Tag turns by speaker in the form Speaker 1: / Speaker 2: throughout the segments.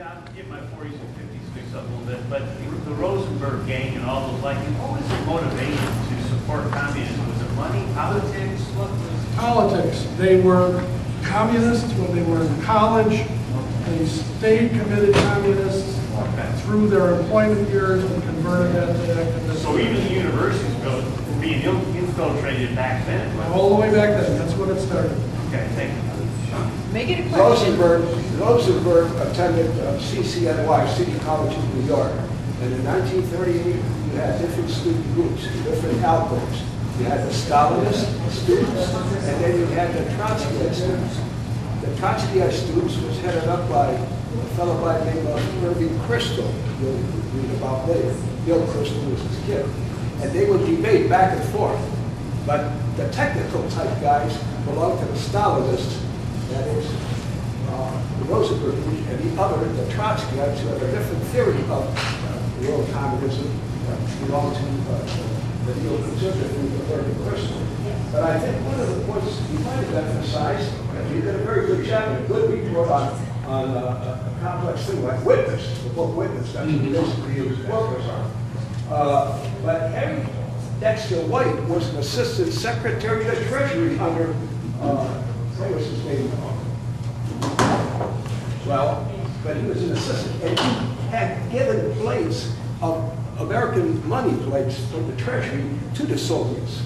Speaker 1: I'll get my 40s and 50s mixed up a little bit, but the Rosenberg gang and all those, like, what was their motivation to support communism? Was it money, politics? What was
Speaker 2: Politics. They were communists when they were in college. They stayed committed communists through their employment years and converted that to activism.
Speaker 1: So even the universities were being infiltrated back then?
Speaker 2: All the way back then. That's when it started.
Speaker 1: Okay, thank you.
Speaker 3: Make it a question.
Speaker 4: Rosenberg attended CCNY, City College of New York. And in 1938, you had different student groups, different outgroups. You had the Stalinist students, and then you had the Trotskyite students. The Trotskyite students was headed up by a fellow by the name of Irving Kristol, you'll read about later. Bill Kristol was his kid. And they would debate back and forth. But the technical type guys belonged to the Stalinists, that is, the Rosenberg group, and the other, the Trotskyites, who had a different theory of world communism, belonged to the neoconservative group of Irving Kristol. But I think one of the points you might have emphasized, and you did a very good job and a good report on a complex thing like Witness, the book Witness, that's what basically his book was on. But Harry Dexter White was an assistant secretary of the Treasury under, what was his name? Well, but he was an assistant, and he had given plates of American money plates from the Treasury to the Soviets.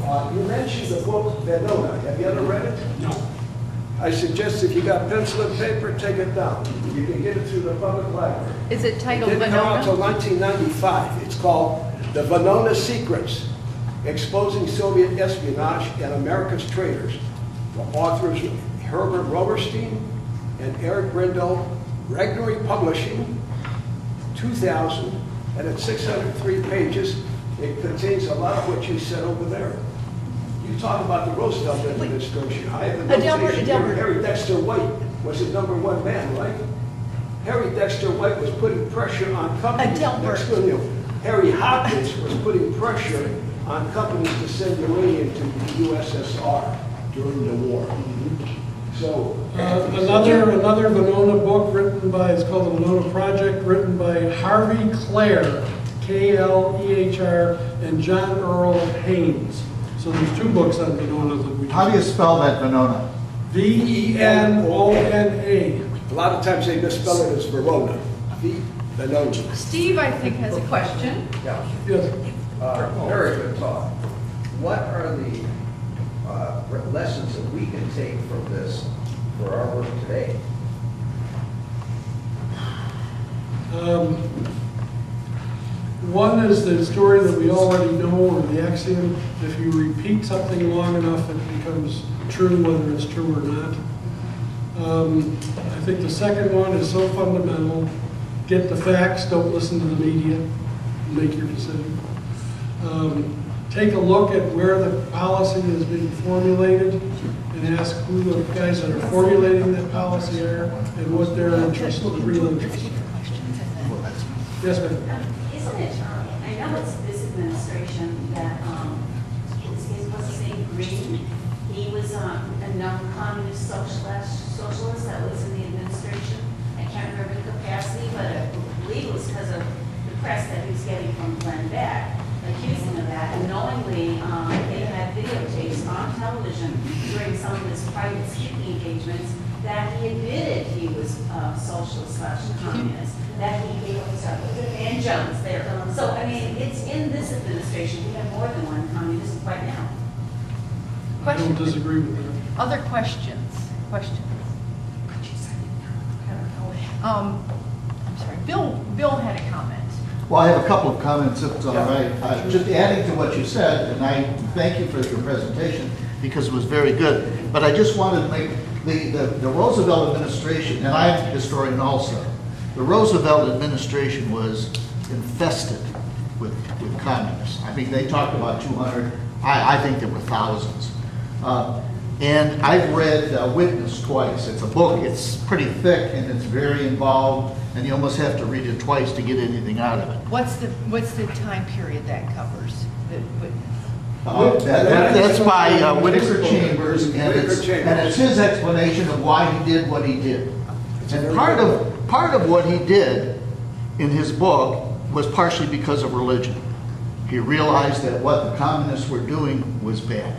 Speaker 4: You mentioned the book Venona. Have you ever read it?
Speaker 2: No.
Speaker 4: I suggest if you got pencil and paper, take it down. You can get it through the public library.
Speaker 3: Is it titled
Speaker 4: It didn't come out until
Speaker 3: Venona?
Speaker 4: 1995. It's called The Venona Secrets, Exposing Soviet Espionage and America's Traitors. The authors Herbert Roberstein and Eric Brindle, Regnery Publishing, 2000, and it's 603 pages. It contains a lot of what you said over there. You talk about the Roosevelt administration. I have a notation here. Harry Dexter White was the #1 man, right? Harry Dexter White was putting pressure on companies. Harry Hopkins was putting pressure on companies to send uranium to the USSR during the war. So
Speaker 2: another Venona book written by, it's called the Venona Project, written by Harvey Clare, K-L-E-H-R, and John Earl Haynes. So there's two books on Venona that we.
Speaker 5: How do you spell that Venona?
Speaker 2: V-E-N-O-N-A.
Speaker 4: a lot of times they misspell it as Verona. Venona.
Speaker 3: Steve, I think, has a question.
Speaker 6: Yeah,
Speaker 2: Yes.
Speaker 6: very good talk. What are the lessons that we can take from this for our work today?
Speaker 2: One is the story that we already know, or the axiom, if you repeat something long enough, it becomes true, whether it's true or not. I think the second one is so fundamental. Get the facts, don't listen to the media, make your decision. Take a look at where the policy is being formulated and ask who the guys that are formulating that policy are and what their interests, the real interests are. Yes, ma'am.
Speaker 7: Isn't it, I know it's this administration that, what's his name, Green? He was a known communist socialist that was in the administration. I can't remember the capacity, but I believe it was because of the press that he was getting from Glenn Beck, accusing of that. And knowingly, they had videotapes on television during some of his private speaking engagements that he admitted he was socialist/communist. That he gave up stuff, and Jones there. So, I mean, it's in this administration, we have more than one communist right now.
Speaker 2: I don't disagree with that.
Speaker 3: Other questions? I'm sorry, Bill had a comment.
Speaker 5: Well, I have a couple of comments, if it's all right. Just adding to what you said, and I thank you for your presentation because it was very good. But I just wanted to make the Roosevelt administration, and I'm a historian also, the Roosevelt administration was infested with communists. I mean, they talked about 200. I think there were thousands. And I've read Witness twice. It's a book. It's pretty thick and it's very involved, and you almost have to read it twice to get anything out of it.
Speaker 3: What's the time period that covers?
Speaker 5: That's by Whittaker Chambers, and it's his explanation of why he did what he did. And part part of what he did in his book was partially because of religion. He realized that what the communists were doing was bad.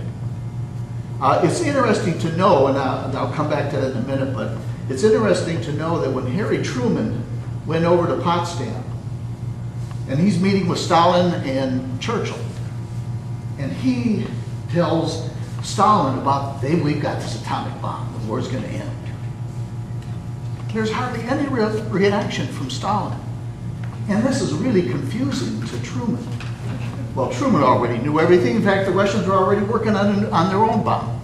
Speaker 5: It's interesting to know, and I'll come back to that in a minute, but it's interesting to know that when Harry Truman went over to Potsdam, and he's meeting with Stalin and Churchill, and he tells Stalin about, we've got this atomic bomb, the war's going to end. There's hardly any reaction from Stalin. And this is really confusing to Truman. Well, Truman already knew everything. In fact, the Russians were already working on their own bomb.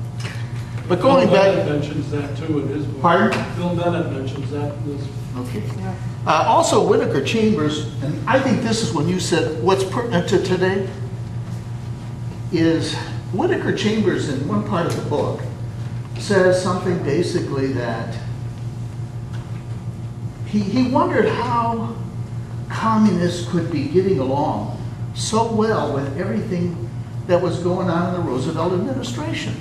Speaker 5: But going
Speaker 2: Bill
Speaker 5: back...
Speaker 2: Bennett mentions that too in his book.
Speaker 5: Pardon?
Speaker 2: Bill Bennett mentions that in his book.
Speaker 5: Okay. Also, Whittaker Chambers, and I think this is when you said what's pertinent to today, is Whittaker Chambers in one part of the book says something basically that he wondered how communists could be getting along so well with everything that was going on in the Roosevelt administration.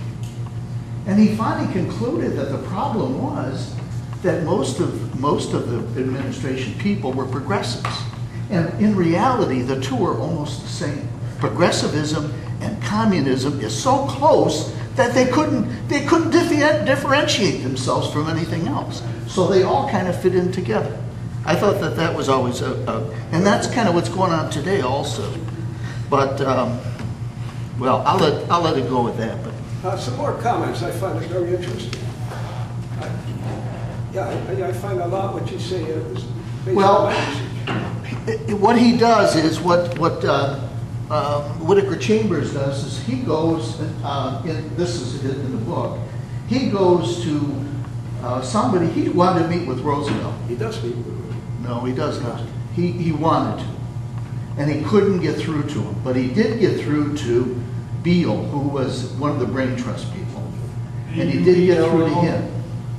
Speaker 5: And he finally concluded that the problem was that most of the administration people were progressives. And in reality, the two are almost the same. Progressivism and communism is so close that they couldn't differentiate themselves from anything else. So they all kind of fit in together. I thought that was always and that's kind of what's going on today also. But well, I'll let it go with that. But
Speaker 4: Some more comments. I find it very interesting. I find a lot what you say is based
Speaker 5: well,
Speaker 4: on my research.
Speaker 5: what he does is what Whittaker Chambers does is he goes, this is in the book, he goes to somebody, he wanted to meet with Roosevelt.
Speaker 4: He does meet with Roosevelt.
Speaker 5: No, he does not. He wanted to. And he couldn't get through to him. But he did get through to Beale, who was one of the brain trust people. And he did get through to him.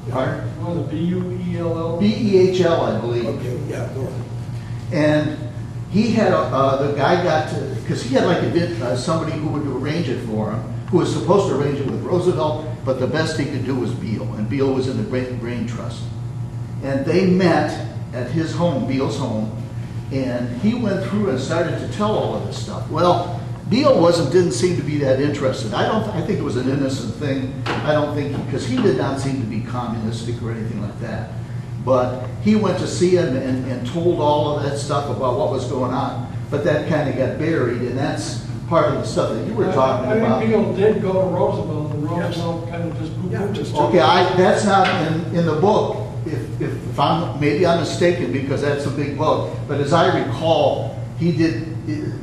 Speaker 5: Pardon?
Speaker 2: Was it B-U-E-L-L?
Speaker 5: B-E-H-L, I believe.
Speaker 4: Okay, yeah, go on.
Speaker 5: And he had, the guy got to, because he had like somebody who would arrange it for him, who was supposed to arrange it with Roosevelt, but the best he could do was Beale. And Beale was in the brain trust. And they met at his home, Beale's home, and he went through and started to tell all of this stuff. Well, Beale didn't seem to be that interested. I think it was an innocent thing. I don't think, because he did not seem to be communistic or anything like that. But he went to see him and told all of that stuff about what was going on. But that kind of got buried, and that's part of the stuff that you were talking about.
Speaker 2: I think Beale did go to Roosevelt, and Roosevelt kind of just poo-pooed it.
Speaker 5: Okay, that's not in the book. If I'm, maybe I'm mistaken because that's a big book, but as I recall, he did,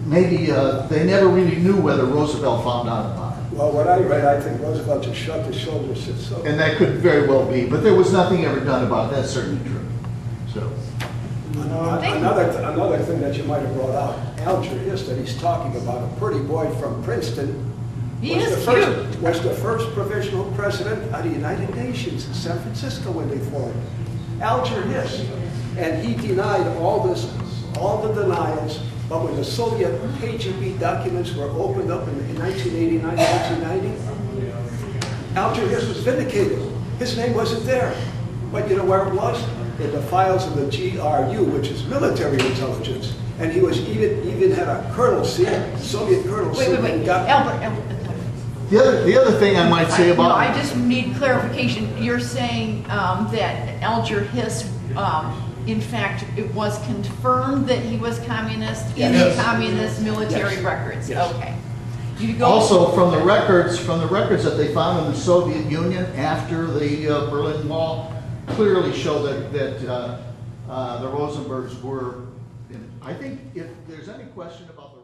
Speaker 5: maybe they never really knew whether Roosevelt found out about it.
Speaker 4: Well, what I read, I think Roosevelt just shrugged his shoulders and said so.
Speaker 5: And that could very well be, but there was nothing ever done about it. That's certainly true. So,
Speaker 4: Another thing that you might have brought out, Alger Hiss, that he's talking about, a pretty boy from Princeton, was the first provisional president of the United Nations in San Francisco when they formed. Alger Hiss. And he denied all the denials, but when the Soviet KGB documents were opened up in 1989, 1990, Alger Hiss was vindicated. His name wasn't there. But you know where it was? In the files of the GRU, which is military intelligence. And he was even had a colonelcy, Soviet colonelcy.
Speaker 3: Wait. Albert.
Speaker 5: the other thing I might say about...
Speaker 3: I just need clarification. You're saying that Alger Hiss, in fact, it was confirmed that he was communist in the communist military records?
Speaker 4: Yes.
Speaker 3: Okay.
Speaker 5: Also, from the records that they found in the Soviet Union after the Berlin Wall, clearly show that the Rosenbergs were. I think if there's any question about